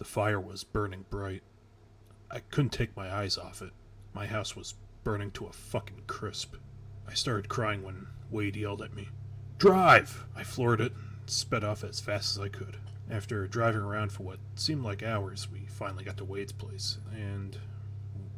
The fire was burning bright. I couldn't take my eyes off it. My house was burning to a fucking crisp. I started crying when Wade yelled at me. "Drive!" I floored it and sped off as fast as I could. After driving around for what seemed like hours, we finally got to Wade's place, and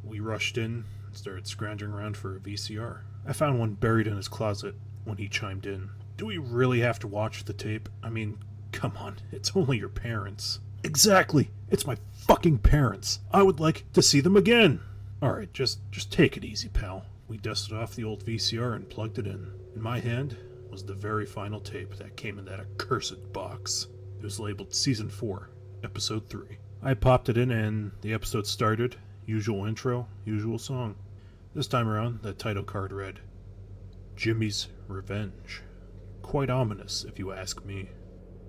we rushed in and started scrounging around for a VCR. I found one buried in his closet when he chimed in. "Do we really have to watch the tape? I mean, come on, it's only your parents." "Exactly! It's my fucking parents! I would like to see them again!" "Alright, just take it easy, pal." We dusted off the old VCR and plugged it in. In my hand was the very final tape that came in that accursed box. It was labeled Season 4, Episode 3. I popped it in and the episode started. Usual intro, usual song. This time around, the title card read, Jimmy's Revenge. Quite ominous, if you ask me.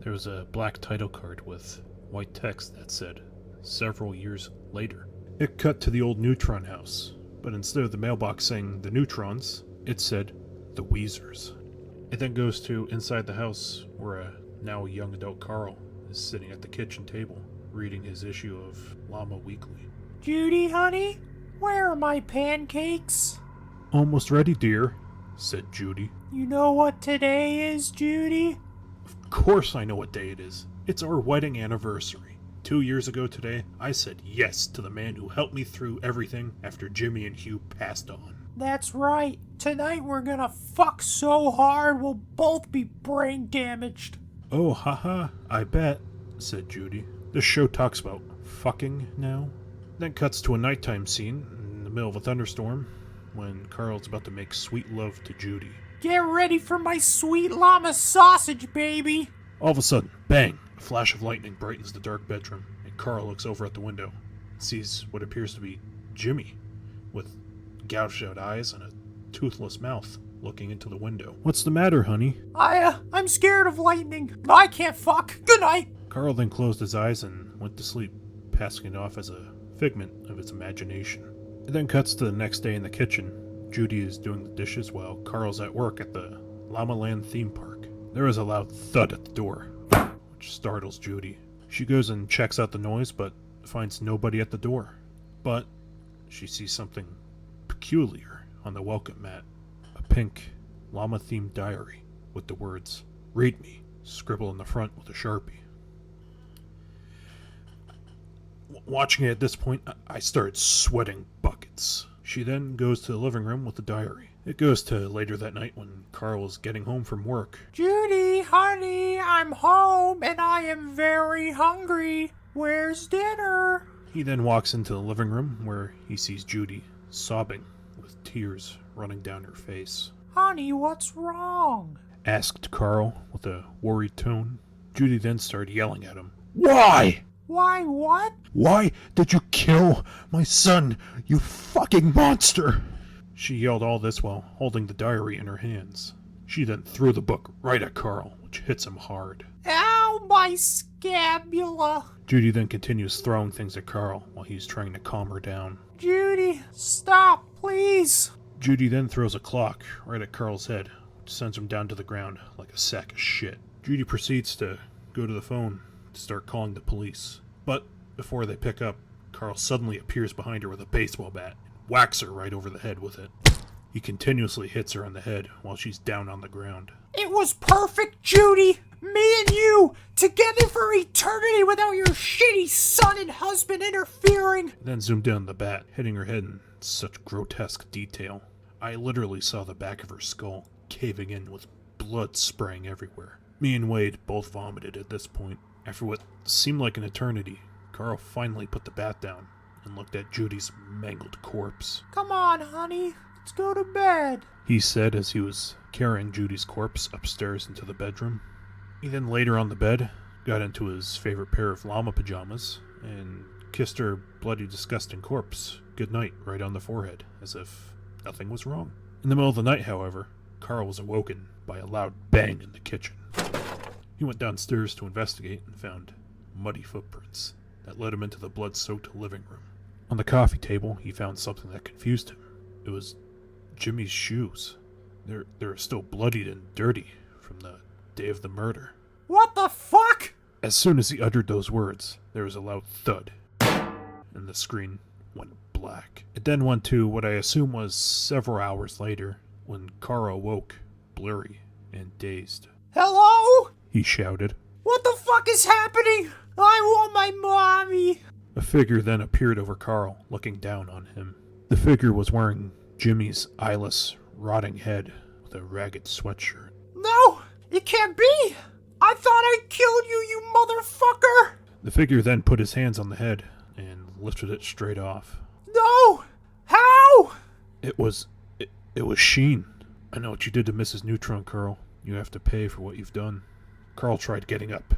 There was a black title card with white text that said, Several years later. It cut to the old Neutron house, but instead of the mailbox saying the Neutrons, it said the Weezers. It then goes to inside the house, where a now young adult Carl is sitting at the kitchen table, reading his issue of Llama Weekly. "Judy, honey, where are my pancakes?" "Almost ready, dear," said Judy. "You know what today is, Judy?" "Of course I know what day it is. It's our wedding anniversary. 2 years ago today, I said yes to the man who helped me through everything after Jimmy and Hugh passed on." "That's right. Tonight we're gonna fuck so hard we'll both be brain damaged." "Oh, haha, I bet," said Judy. "This show talks about fucking now." Then cuts to a nighttime scene in the middle of a thunderstorm when Carl's about to make sweet love to Judy. "Get ready for my sweet llama sausage, baby!" All of a sudden, bang! A flash of lightning brightens the dark bedroom, and Carl looks over at the window and sees what appears to be Jimmy, with gouged out eyes and a toothless mouth, looking into the window. "What's the matter, honey?" I'm scared of lightning. I can't fuck. Good night." Carl then closed his eyes and went to sleep, passing it off as a figment of his imagination. It then cuts to the next day in the kitchen. Judy is doing the dishes while Carl's at work at the Llama Land theme park. There is a loud thud at the door, which startles Judy. She goes and checks out the noise, but finds nobody at the door. But she sees something peculiar on the welcome mat. A pink, llama-themed diary with the words, "Read me," scribbled on the front with a Sharpie. Watching it at this point, I started sweating buckets. She then goes to the living room with the diary. It goes to later that night when Carl is getting home from work. "Judy, honey, I'm home and I am very hungry. Where's dinner?" He then walks into the living room where he sees Judy sobbing with tears running down her face. "Honey, what's wrong?" asked Carl with a worried tone. Judy then started yelling at him. "Why? "Why what?" Why did you kill my son, you fucking monster?" She yelled all this while holding the diary in her hands. She then threw the book right at Carl, which hits him hard. "Ow, my scapula." Judy then continues throwing things at Carl while he's trying to calm her down. "Judy, stop, please." Judy then throws a clock right at Carl's head, which sends him down to the ground like a sack of shit. Judy proceeds to go to the phone to start calling the police. But before they pick up, Carl suddenly appears behind her with a baseball bat and whacks her right over the head with it. He continuously hits her on the head while she's down on the ground. "It was perfect, Judy. Me and you, together for eternity without your shitty son and husband interfering." Then zoomed in on the bat, hitting her head in such grotesque detail. I literally saw the back of her skull caving in with blood spraying everywhere. Me and Wade both vomited at this point. After what seemed like an eternity, Carl finally put the bat down and looked at Judy's mangled corpse. "Come on, honey. Let's go to bed," he said as he was carrying Judy's corpse upstairs into the bedroom. He then laid her on the bed, got into his favorite pair of llama pajamas, and kissed her bloody, disgusting corpse goodnight right on the forehead, as if nothing was wrong. In the middle of the night, however, Carl was awoken by a loud bang in the kitchen. He went downstairs to investigate and found muddy footprints that led him into the blood-soaked living room. On the coffee table, he found something that confused him. It was Jimmy's shoes. They're still bloodied and dirty from the day of the murder. "What the fuck?" As soon as he uttered those words, there was a loud thud, and the screen went black. It then went to what I assume was several hours later, when Carl woke, blurry and dazed. Hello? He shouted. What the fuck is happening? I want my mommy. A figure then appeared over Carl, looking down on him. The figure was wearing Jimmy's eyeless, rotting head with a ragged sweatshirt. No, it can't be. I thought I killed you, you motherfucker. The figure then put his hands on the head and lifted it straight off. No! How? It was Sheen. I know what you did to Mrs. Neutron, Carl. You have to pay for what you've done. Carl tried getting up,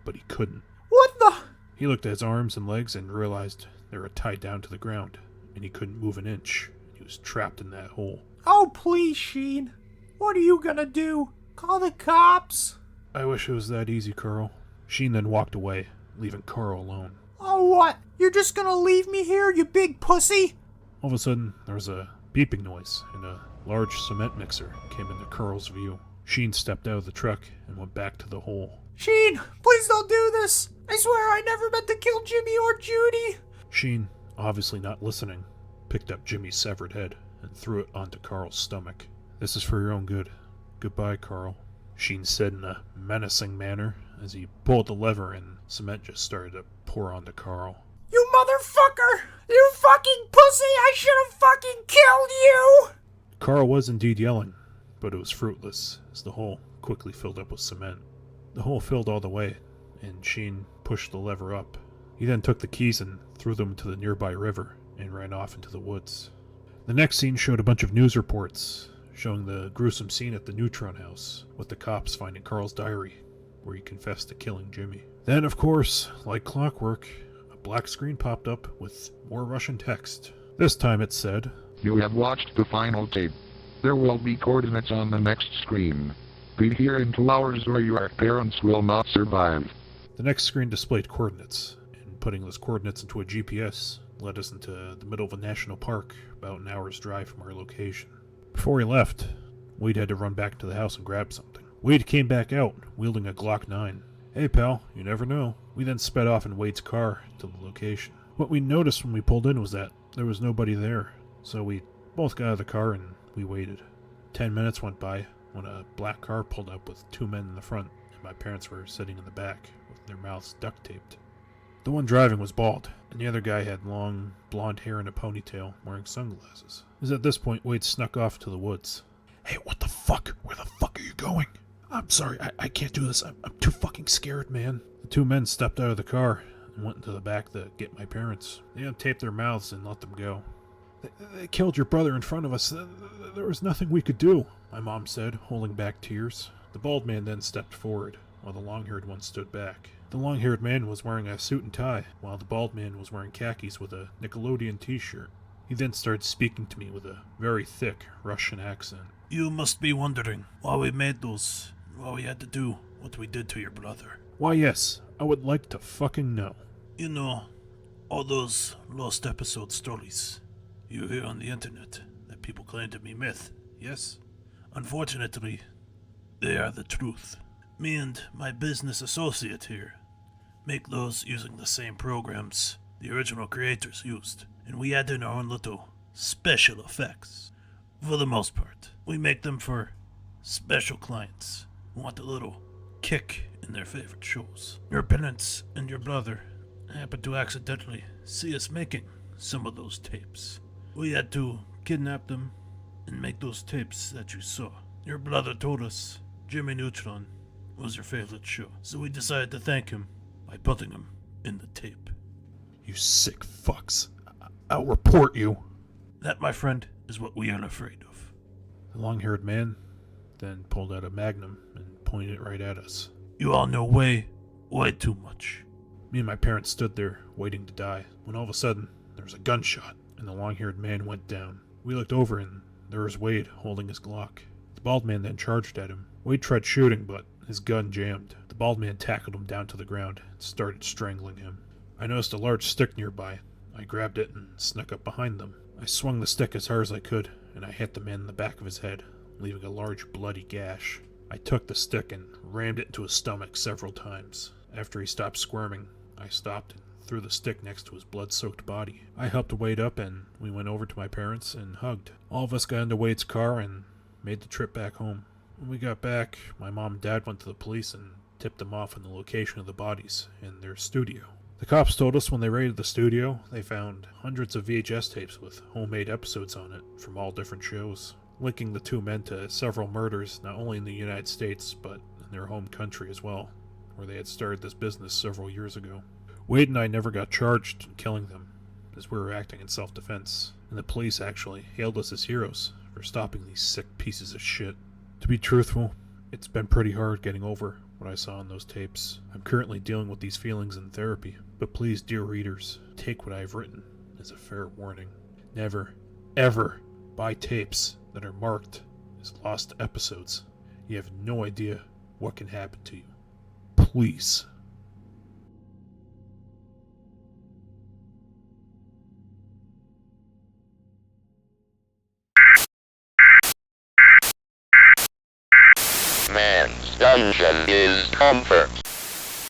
but he couldn't. What the? He looked at his arms and legs and realized they were tied down to the ground, and he couldn't move an inch. He was trapped in that hole. Oh, please, Sheen. What are you gonna do? Call the cops? I wish it was that easy, Carl. Sheen then walked away, leaving Carl alone. Oh, what? You're just gonna leave me here, you big pussy? All of a sudden, there was a beeping noise, and a large cement mixer came into Carl's view. Sheen stepped out of the truck and went back to the hole. Sheen, please don't do this. I swear I never meant to kill Jimmy or Judy. Sheen, obviously not listening, picked up Jimmy's severed head and threw it onto Carl's stomach. This is for your own good. Goodbye, Carl, Sheen said in a menacing manner as he pulled the lever and cement just started to pour onto Carl. You motherfucker! You fucking pussy! I should have fucking killed you! Carl was indeed yelling, but it was fruitless as the hole quickly filled up with cement. The hole filled all the way, and Sheen pushed the lever up. He then took the keys and threw them into the nearby river and ran off into the woods. The next scene showed a bunch of news reports showing the gruesome scene at the Neutron house, with the cops finding Carl's diary, where he confessed to killing Jimmy. Then, of course, like clockwork, a black screen popped up with more Russian text. This time it said, "You have watched the final tape. There will be coordinates on the next screen. Be here in 2 hours or your parents will not survive." The next screen displayed coordinates, and putting those coordinates into a GPS led us into the middle of a national park, about an hour's drive from our location. Before he left, Wade had to run back to the house and grab something. Wade came back out, wielding a Glock 9. Hey pal, you never know. We then sped off in Wade's car to the location. What we noticed when we pulled in was that there was nobody there, so we both got out of the car and we waited. 10 minutes went by when a black car pulled up with 2 men in the front, and my parents were sitting in the back with their mouths duct taped. The one driving was bald, and the other guy had long, blonde hair and a ponytail, wearing sunglasses. It was at this point Wade snuck off to the woods. Hey, what the fuck? Where the fuck are you going? I'm sorry, I can't do this. I'm too fucking scared, man. The 2 men stepped out of the car and went into the back to get my parents. They untaped their mouths and let them go. They killed your brother in front of us. There was nothing we could do, my mom said, holding back tears. The bald man then stepped forward, while the long-haired one stood back. The long-haired man was wearing a suit and tie, while the bald man was wearing khakis with a Nickelodeon t-shirt. He then started speaking to me with a very thick Russian accent. You must be wondering why we had to do what we did to your brother. Why, yes, I would like to fucking know. You know, all those lost episode stories you hear on the internet that people claim to be myth, yes? Unfortunately, they are the truth. Me and my business associate here make those using the same programs the original creators used, and we add in our own little special effects. For the most part, we make them for special clients who want a little kick in their favorite shows. Your parents and your brother happened to accidentally see us making some of those tapes. We had to kidnap them and make those tapes that you saw. Your brother told us Jimmy Neutron was your favorite show, so we decided to thank him by putting him in the tape. You sick fucks. I'll report you. That, my friend, is what we aren't afraid of. The long-haired man then pulled out a magnum and pointed it right at us. You all know way too much. Me and my parents stood there, waiting to die, when all of a sudden, there was a gunshot, and the long-haired man went down. We looked over, and there was Wade holding his Glock. The bald man then charged at him. Wade tried shooting, but his gun jammed. The bald man tackled him down to the ground and started strangling him. I noticed a large stick nearby. I grabbed it and snuck up behind them. I swung the stick as hard as I could, and I hit the man in the back of his head, leaving a large bloody gash. I took the stick and rammed it into his stomach several times. After he stopped squirming, I stopped and threw the stick next to his blood-soaked body. I helped Wade up and we went over to my parents and hugged. All of us got into Wade's car and made the trip back home. When we got back, my mom and dad went to the police and tipped them off on the location of the bodies in their studio. The cops told us when they raided the studio, they found hundreds of VHS tapes with homemade episodes on it from all different shows, linking the two men to several murders not only in the United States, but in their home country as well, where they had started this business several years ago. Wade and I never got charged in killing them, as we were acting in self-defense, and the police actually hailed us as heroes for stopping these sick pieces of shit. To be truthful, it's been pretty hard getting over what I saw in those tapes. I'm currently dealing with these feelings in therapy, but please, dear readers, take what I have written as a fair warning. Never, ever buy tapes that are marked as lost episodes. You have no idea what can happen to you. Please. Man's dungeon is comfort.